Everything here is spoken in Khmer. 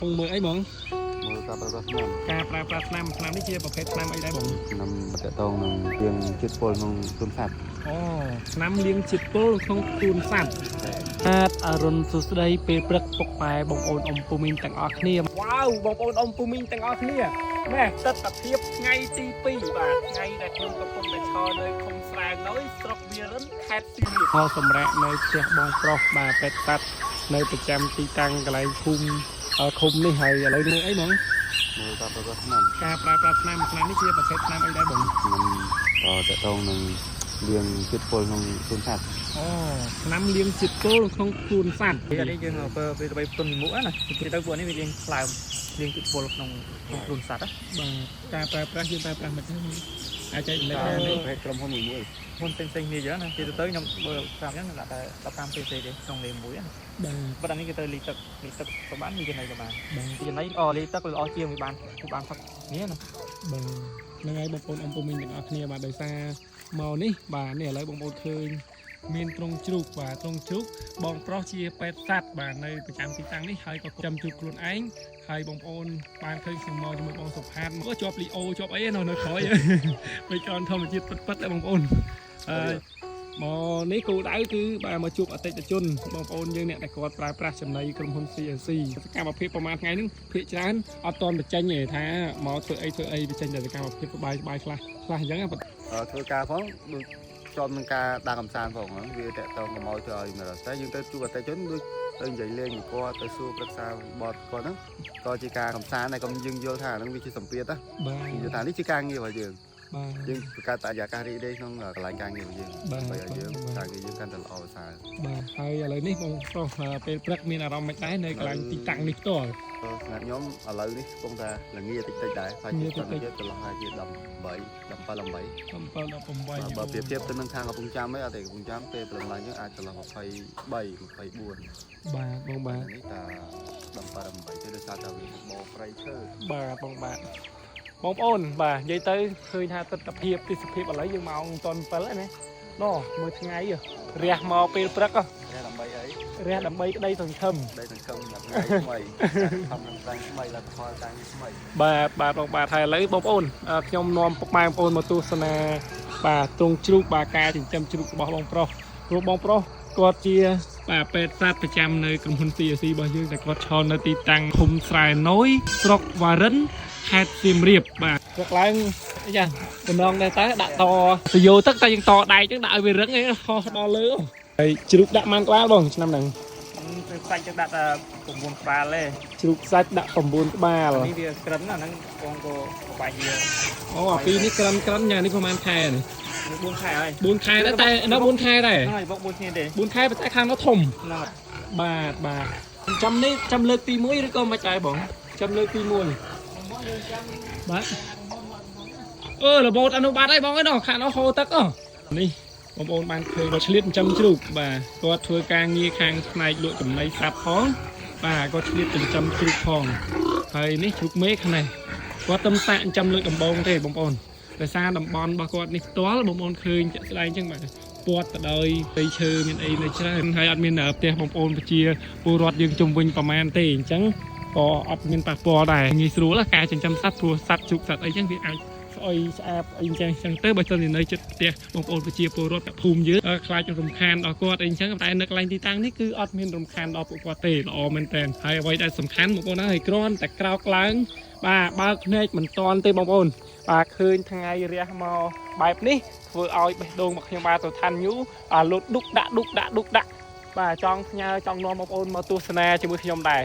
Ông mười ấy mong มือกับประสนาม กาปลาน้ำนี่เชียประเภทน้ำไอ้ได้บ่ นำจะต้องนำเรียงชิดโพลของตุนสัตว์ อ๋อน้ำเลี้ยงจิตโตของตูนสัตว์อาดอรุณสุดใดเปรปรักปกปลายบองโอนอมปูมินแต่งออกเนี่ยว้าวบองโอนอมปูมินแต่งออกเนี่ยแม่ตัดตัดเทียบไงตีปีบาทไงแต่คุณกับคนแต่ชอเลยคงแสงน้อยสตรอกเบียร์นั้นแคทซีพอสมแระในเชียบองปลอกบาเป็ดตัดในประจำตีตังกระไรคุมคุมนี่ให้อะไรดูไอ้หมอง มือกับประสนาม กาปลาน้ำนี่เชียประเภทน้ำไอ้ได้บ่ มันจะต้องนำเรียงชิดโพลของตุนสัตว์ อ๋อน้ำเลี้ยงจิตโตของตูนสัตว์ thì ở đây dươngไปตุนหมูนะที่ตะวันนี่ไปเลี้ยงปลาเลี้ยงจุดโบลนงรุนสัตว์ บางการปลายืนปลามันอาจจะใน ใช่ การนี้ ให้กลมหัวหมูมือ คนเซ็งๆนี่เยอะนะที่tới nhom làm nhá là tập tam pc để trong liền mũi á บาง bắt đầu cái tới lý tật có bán như thế này các bạn บาง thì lấy lý tật là chiên với bán phát nhé nè บางยังไงบางคนอมปูมินอย่างอัคเนียบาโดยซาเมานี่บาเนี่ยเลยบางคนเคยเมียนตรงจุกบาตรงจุกบองโปรเชียเป็ดสัตว์บาในประจำที่ตั้งนี่ใครก็จำจุกกลุ่นไอ้ใครบางคนบานเคยเสียงเมาจมูกบางสุพรรณก็จอบลีโอจอบไอ้นอนคอยไปจอนทำจิตปัดแต่บางคนมอนี่กูได้คือบามาจุกอติตจุนบางคนยังเนี่ยแต่กอดปลายปลาจำในกลุ่มคนCNCการประเภทประมาณไงนึงเพื่อฉะนั้นเอาตอนไปใจเหนื่อยท้าหมอเธอไอไปใจเหนื่อยการประเภทบายคลายยังไง ធ្វើការផងដូចជាប់នឹងការដាក់កំសាន្តផងវាតកតងកុំឲ្យទៅឲ្យមើលតែយើងទៅជួបអតិថិជនដូចទៅនិយាយលេងពីគាត់ទៅសួរប្រឹក្សាបទគាត់ហ្នឹងក៏ជាការកំសាន្តតែកុំយើងយល់ថាហ្នឹងវាជាសម្ពាធណានិយាយថានេះជាការងាររបស់យើងយើងបង្កើតបរិយាកាសរីករាយក្នុងកន្លែងការងាររបស់យើងដើម្បីឲ្យយើងការងារយើងកាន់តែល្អប្រសើរបាទហើយឥឡូវនេះបងប្រុសពេលព្រឹកមានអារម្មណ៍មិនដែរនៅកន្លែងទីតាំងនេះផ្ទាល់សម្រាប់ខ្ញុំឥឡូវនេះកំពុងតែល្ងាតិចដែរហើយជាទៅទៀតចន្លោះហើយជា18 17 18បើប្រៀបធៀបទៅនឹងខាងកំពង់ចាមឯងអត់ទេកំពង់ចាមពេលព្រឹកឡើងយើងអាចចន្លោះ23 24បាទបងបាទនេះតា17 18ទៅដោយសារតែវាបោប្រៃឈើបាទបងបាទបងប្អូនបាទនិយាយទៅឃើញថាទស្សនភាពទេសភាពឥឡូវយើងមកតន់7ហ្នឹងណាណោះមើលថ្ងៃរះមកពេលព្រឹករះដើម្បីអីរះដើម្បីក្តីសង្ឃឹមក្តីសង្ឃឹមដល់ថ្ងៃថ្មីខំនឹងតាំងថ្មីលទ្ធផលតាំងថ្មីបាទបងបាទហើយឥឡូវបងប្អូនខ្ញុំនាំពុកម៉ែបងប្អូនមកទស្សនាបាទទ្រង់ជ្រូកបាទការចិញ្ចឹមជ្រូករបស់បងប្រុសព្រោះបងប្រុសគាត់ជាបាទពេទ្យសត្វប្រចាំនៅក្រុមហ៊ុន CSC របស់យើងតែគាត់ឈរនៅទីតាំងឃុំស្រែណយស្រុកវ៉ារិនខេត្តសៀមរាបបាទព្រឹកឡើងចាតំណងដែរតើដាក់តសយោទឹកតែយើងតដែកចឹងដាក់ឲ្យវារឹងឯងខុសដល់លើហើយជ្រូកដាក់ម៉ានក្បាលបងឆ្នាំហ្នឹងសាច់ចឹងដាក់9ក្បាលទេជ្រូកសាច់ដាក់9ក្បាលនេះវាក្រិនណាហ្នឹងបងក៏បាច់វាអូអាពីរនេះក្រិនញ៉ានេះប្រហែលខែនេះ4ខែហើយ4ខែដែរតែនៅ4ខែដែរហ្នឹងហើយបង4គ្នាទេ4ខែតែខាងនោះធំហ្នឹងបាទចាំនេះចាំលើកទី1ឬក៏មិនដែរបងចាំលើកទី1បាទរបូតអនុបត្តិឲ្យបងឯណោះខាងនោះហូរទឹកនេះបងប្អូនបានឃើញគាត់ឆ្លៀតចិញ្ចឹមជ្រូកបាទគាត់ធ្វើការងារខាងផ្នែកលក់ចំណីសត្វផងបាទគាត់ឆ្លៀតចិញ្ចឹមជ្រូកផងហើយនេះជ្រូកមេខាងនេះគាត់តំតាក់ចិញ្ចឹមលើកដំបងទេបងប្អូនដោយសារតំបន់របស់គាត់នេះផ្ទាល់បងប្អូនឃើញជាក់ស្ដែងអញ្ចឹងបាទពាត់ទៅដោយព្រៃឈើមានអីនៅច្រើនហើយអត់មានផ្ទះបងប្អូនប្រជាពលរដ្ឋយើងជុំវិញប្រមាណទេអញ្ចឹងក៏អត់មានប៉ះពាល់ដែរងាយស្រួលការចិញ្ចឹមសត្វព្រោះសត្វជ្រូកសត្វអីចឹងវាអាចស្អុយស្អាតអីចឹងទៅបើសិនជានៅជិតផ្ទះបងប្អូនប្រជាពលរដ្ឋភូមិយើងខ្លាចរំខានដល់គាត់អីចឹងតែនៅកន្លែងទីតាំងនេះគឺអត់មានរំខានដល់ពួកគាត់ទេល្អមែនតើហើយអ្វីដែលសំខាន់បងប្អូនណាឲ្យគ្រាន់តែក្រោកឡើងបាទបើកភ្នែកមិនតាន់ទេបងប្អូនបាទឃើញថ្ងៃរះមកបែបនេះធ្វើឲ្យបេះដូងរបស់ខ្ញុំបាទទៅឋានញូលុតឌុកដាក់បាទចង់ផ្ញើចង់នាំបងប្អូនមកទស្សនាជាមួយខ្ញុំដែរ